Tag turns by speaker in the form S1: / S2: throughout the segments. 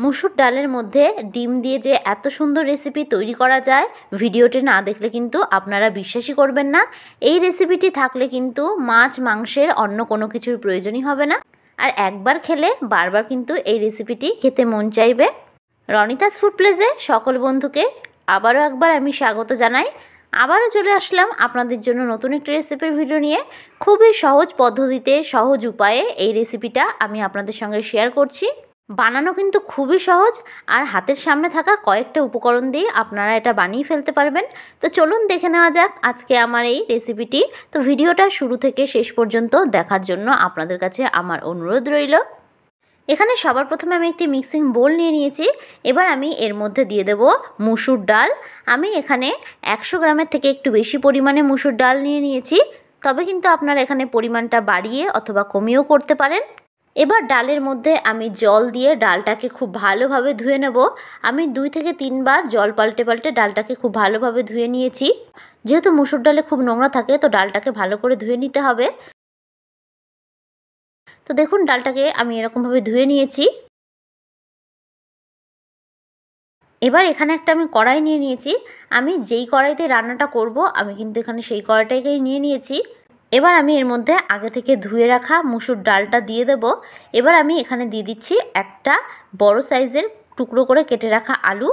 S1: মুসুর ডালের মধ্যে ডিম দিয়ে যে এত সুন্দর রেসিপি তৈরি করা যায়, ভিডিওটি না দেখলে কিন্তু আপনারা বিশ্বাসই করবেন না। এই রেসিপিটি থাকলে কিন্তু মাছ মাংসের অন্য কোনো কিছুর প্রয়োজনই হবে না, আর একবার খেলে বারবার কিন্তু এই রেসিপিটি খেতে মন চাইবে। রনিতাস ফুড প্লেসে সকল বন্ধুকে আবারও একবার আমি স্বাগত জানাই। আবারও চলে আসলাম আপনাদের জন্য নতুন একটি রেসিপির ভিডিও নিয়ে। খুবই সহজ পদ্ধতিতে, সহজ উপায়ে এই রেসিপিটা আমি আপনাদের সঙ্গে শেয়ার করছি। বানানো কিন্তু খুবই সহজ, আর হাতের সামনে থাকা কয়েকটা উপকরণ দিয়ে আপনারা এটা বানিয়ে ফেলতে পারবেন। তো চলুন দেখে নেওয়া যাক আজকে আমার এই রেসিপিটি। তো ভিডিওটা শুরু থেকে শেষ পর্যন্ত দেখার জন্য আপনাদের কাছে আমার অনুরোধ রইল। এখানে সবার প্রথমে আমি একটি মিক্সিং বোল নিয়ে নিয়েছি। এবার আমি এর মধ্যে দিয়ে দেব মুসুর ডাল। আমি এখানে 100 গ্রামের থেকে একটু বেশি পরিমাণে মুসুর ডাল নিয়ে নিয়েছি, তবে কিন্তু আপনারা এখানে পরিমাণটা বাড়িয়ে অথবা কমিয়েও করতে পারেন। এবার ডালের মধ্যে আমি জল দিয়ে ডালটাকে খুব ভালোভাবে ধুয়ে নেব। আমি 2 থেকে 3 বার জল পাল্টে পাল্টে ডালটাকে খুব ভালোভাবে ধুয়ে নিয়েছি। যেহেতু মুসুর ডালে খুব নোংরা থাকে, তো ডালটাকে ভালো করে ধুয়ে নিতে হবে। তো দেখুন ডালটাকে আমি এরকমভাবে ধুয়ে নিয়েছি। এবার এখানে একটা আমি কড়াই নিয়ে নিয়েছি। আমি যেই কড়াইতে রান্নাটা করব, আমি কিন্তু এখানে সেই কড়াইটাকেই নিয়ে নিয়েছি। এবার আমি এর মধ্যে আগে থেকে ধুয়ে রাখা মুসুর ডালটা দিয়ে দেব। এবার আমি এখানে দিয়ে দিচ্ছি একটা বড় সাইজের টুকরো করে কেটে রাখা আলু।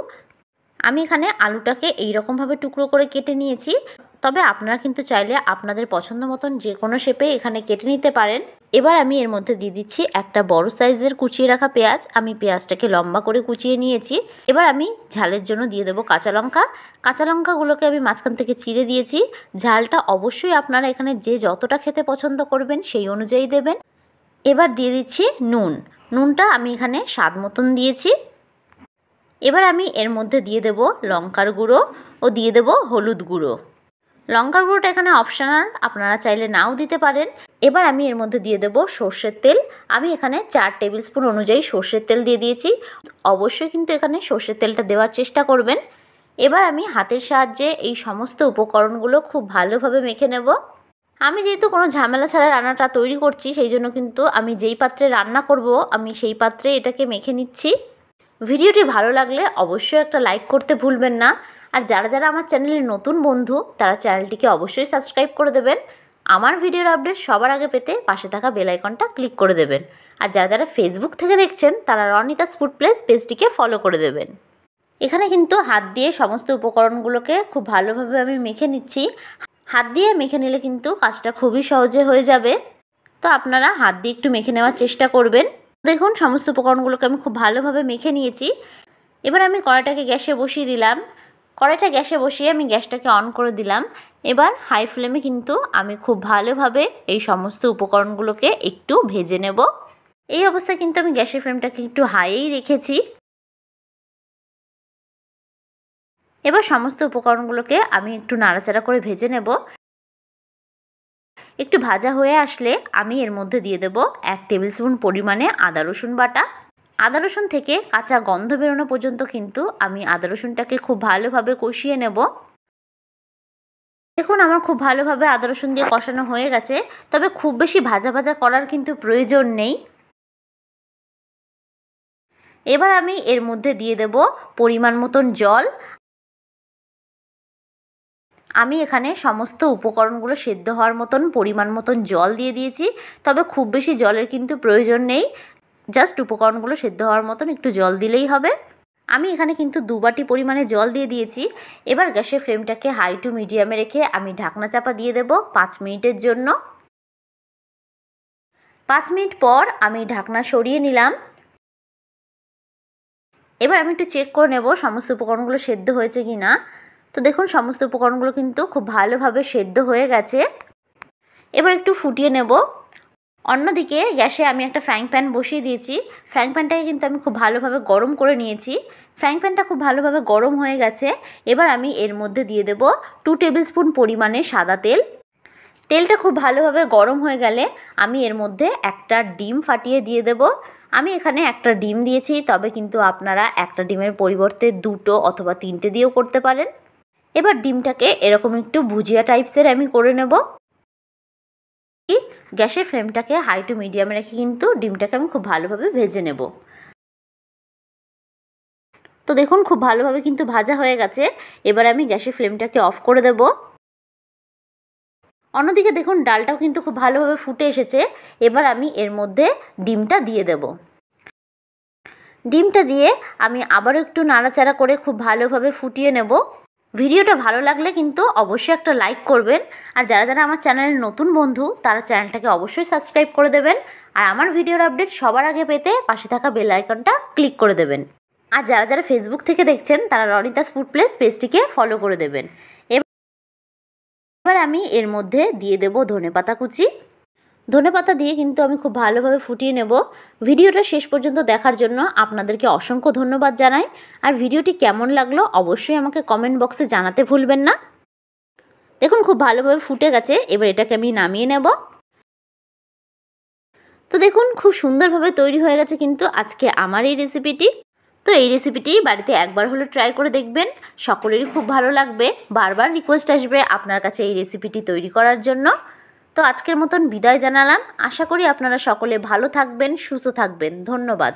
S1: আমি এখানে আলুটাকে এইরকমভাবে টুকরো করে কেটে নিয়েছি, তবে আপনারা কিন্তু চাইলে আপনাদের পছন্দ মতন যে কোনো শেপে এখানে কেটে নিতে পারেন। এবার আমি এর মধ্যে দিয়ে দিচ্ছি একটা বড় সাইজের কুচিয়ে রাখা পেঁয়াজ। আমি পেঁয়াজটাকে লম্বা করে কুচিয়ে নিয়েছি। এবার আমি ঝালের জন্য দিয়ে দেবো কাঁচা লঙ্কা। কাঁচা লঙ্কাগুলোকে আমি মাঝখান থেকে চিড়ে দিয়েছি। ঝালটা অবশ্যই আপনারা এখানে যে যতটা খেতে পছন্দ করবেন সেই অনুযায়ী দেবেন। এবার দিয়ে দিচ্ছি নুন। নুনটা আমি এখানে স্বাদ মতন দিয়েছি। এবার আমি এর মধ্যে দিয়ে দেব লঙ্কার গুঁড়ো ও দিয়ে দেব হলুদ গুঁড়ো। লঙ্কার গুঁড়োটা এখানে অপশনাল, আপনারা চাইলে নাও দিতে পারেন। এবার আমি এর মধ্যে দিয়ে দেব সর্ষের তেল। আমি এখানে 4 টেবিল স্পুন অনুযায়ী সর্ষের তেল দিয়ে দিয়েছি। অবশ্যই কিন্তু এখানে সর্ষের তেলটা দেওয়ার চেষ্টা করবেন। এবার আমি হাতের সাহায্যে এই সমস্ত উপকরণগুলো খুব ভালোভাবে মেখে নেব। আমি যেহেতু কোনো ঝামেলা ছাড়া রান্নাটা তৈরি করছি, সেই জন্য কিন্তু আমি যেই পাত্রে রান্না করব, আমি সেই পাত্রে এটাকে মেখে নিচ্ছি। ভিডিওটি ভালো লাগলে অবশ্যই একটা লাইক করতে ভুলবেন না। আর যারা যারা আমার চ্যানেলের নতুন বন্ধু, তারা চ্যানেলটিকে অবশ্যই সাবস্ক্রাইব করে দেবেন। আমার ভিডিওর আপডেট সবার আগে পেতে পাশে থাকা বেল আইকনটা ক্লিক করে দেবেন। আর যারা যারা ফেসবুক থেকে দেখছেন, তারা রনিতাস ফুড প্লেস পেজটিকে ফলো করে দেবেন। এখানে কিন্তু হাত দিয়ে সমস্ত উপকরণগুলোকে খুব ভালোভাবে আমি মেখে নিচ্ছি। হাত দিয়ে মেখে নিলে কিন্তু কাজটা খুবই সহজে হয়ে যাবে। তো আপনারা হাত দিয়ে একটু মেখে নেওয়ার চেষ্টা করবেন। দেখুন সমস্ত উপকরণগুলোকে আমি খুব ভালোভাবে মেখে নিয়েছি। এবার আমি কড়াইটাকে গ্যাসে বসিয়ে দিলাম। কড়াইটা গ্যাসে বসিয়ে আমি গ্যাসটাকে অন করে দিলাম। এবার হাই ফ্লেমে কিন্তু আমি খুব ভালোভাবে এই সমস্ত উপকরণগুলোকে একটু ভেজে নেব। এই অবস্থায় কিন্তু আমি গ্যাসের ফ্লেমটাকে একটু হাইয়েই রেখেছি। এবার সমস্ত উপকরণগুলোকে আমি একটু নাড়াচাড়া করে ভেজে নেব। একটু ভাজা হয়ে আসলে আমি এর মধ্যে দিয়ে দেব 1 টেবিল স্পুন পরিমাণে আদা রসুন বাটা। আদা রসুন থেকে কাঁচা গন্ধ বেরোনো পর্যন্ত কিন্তু আমি আদা রসুনটাকে খুব ভালোভাবে কষিয়ে নেব। দেখুন আমার খুব ভালোভাবে আদা রসুন দিয়ে কষানো হয়ে গেছে, তবে খুব বেশি ভাজা ভাজা করার কিন্তু প্রয়োজন নেই। এবার আমি এর মধ্যে দিয়ে দেব পরিমাণ মতন জল। আমি এখানে সমস্ত উপকরণগুলো সেদ্ধ হওয়ার মতন পরিমাণ মতন জল দিয়ে দিয়েছি, তবে খুব বেশি জলের কিন্তু প্রয়োজন নেই। জাস্ট উপকরণগুলো সেদ্ধ হওয়ার মতন একটু জল দিলেই হবে। আমি এখানে কিন্তু 2 বাটি পরিমাণে জল দিয়ে দিয়েছি। এবার গ্যাসের ফ্লেমটাকে হাই টু মিডিয়ামে রেখে আমি ঢাকনা চাপা দিয়ে দেব 5 মিনিটের জন্য। 5 মিনিট পর আমি ঢাকনা সরিয়ে নিলাম। এবার আমি একটু চেক করে নেব সমস্ত উপকরণগুলো সেদ্ধ হয়েছে কি না। তো দেখুন সমস্ত উপকরণগুলো কিন্তু খুব ভালোভাবে সেদ্ধ হয়ে গেছে। এবার একটু ফুটিয়ে নেব। অন্যদিকে গ্যাসে আমি একটা ফ্রাইং প্যান বসিয়ে দিয়েছি। ফ্রাইং প্যানটাকে কিন্তু আমি খুব ভালোভাবে গরম করে নিয়েছি। ফ্রাইং প্যানটা খুব ভালোভাবে গরম হয়ে গেছে। এবার আমি এর মধ্যে দিয়ে দেব 2 টেবিল স্পুন পরিমাণে সাদা তেল। তেলটা খুব ভালোভাবে গরম হয়ে গেলে আমি এর মধ্যে একটা ডিম ফাটিয়ে দিয়ে দেব। আমি এখানে একটা ডিম দিয়েছি, তবে কিন্তু আপনারা একটা ডিমের পরিবর্তে 2টো অথবা 3টে দিয়েও করতে পারেন। এবার ডিমটাকে এরকম একটু ভুজিয়া টাইপসের আমি করে নেব। গ্যাসের ফ্লেমটাকে হাই টু মিডিয়ামে রেখে কিন্তু ডিমটাকে আমি খুব ভালোভাবে ভেজে নেব। তো দেখুন খুব ভালোভাবে কিন্তু ভাজা হয়ে গেছে। এবার আমি গ্যাসের ফ্লেমটাকে অফ করে দেব। অন্যদিকে দেখুন ডালটাও কিন্তু খুব ভালোভাবে ফুটে এসেছে। এবার আমি এর মধ্যে ডিমটা দিয়ে দেব। ডিমটা দিয়ে আমি আবারও একটু নাড়াচাড়া করে খুব ভালোভাবে ফুটিয়ে নেব। ভিডিওটা ভালো লাগলে কিন্তু অবশ্যই একটা লাইক করবেন। আর যারা যারা আমার চ্যানেলের নতুন বন্ধু তারা চ্যানেলটাকে অবশ্যই সাবস্ক্রাইব করে দেবেন। আর আমার ভিডিওর আপডেট সবার আগে পেতে পাশে থাকা বেল আইকনটা ক্লিক করে দেবেন। আর যারা যারা ফেসবুক থেকে দেখছেন তারা রনিতাস ফুড প্লেস পেজটিকে ফলো করে দেবেন। এবার আমি এর মধ্যে দিয়ে দেব ধনেপাতা কুচি। ধনেপাতা দিয়ে কিন্তু আমি খুব ভালোভাবে ফুটিয়ে নেব। ভিডিওটা শেষ পর্যন্ত দেখার জন্য আপনাদেরকে অসংখ্য ধন্যবাদ জানাই। আর ভিডিওটি কেমন লাগলো অবশ্যই আমাকে কমেন্ট বক্সে জানাতে ভুলবেন না। দেখুন খুব ভালোভাবে ফুটে গেছে। এবার এটাকে আমি নামিয়ে নেব। তো দেখুন খুব সুন্দরভাবে তৈরি হয়ে গেছে কিন্তু আজকে আমার এই রেসিপিটি। তো এই রেসিপিটি বাড়িতে একবার হলে ট্রাই করে দেখবেন, সকলেরই খুব ভালো লাগবে। বারবার রিকোয়েস্ট আসবে আপনার কাছে এই রেসিপিটি তৈরি করার জন্য। তো আজকের মতন বিদায় জানালাম। আশা করি আপনারা সকলে ভালো থাকবেন, সুস্থ থাকবেন। ধন্যবাদ।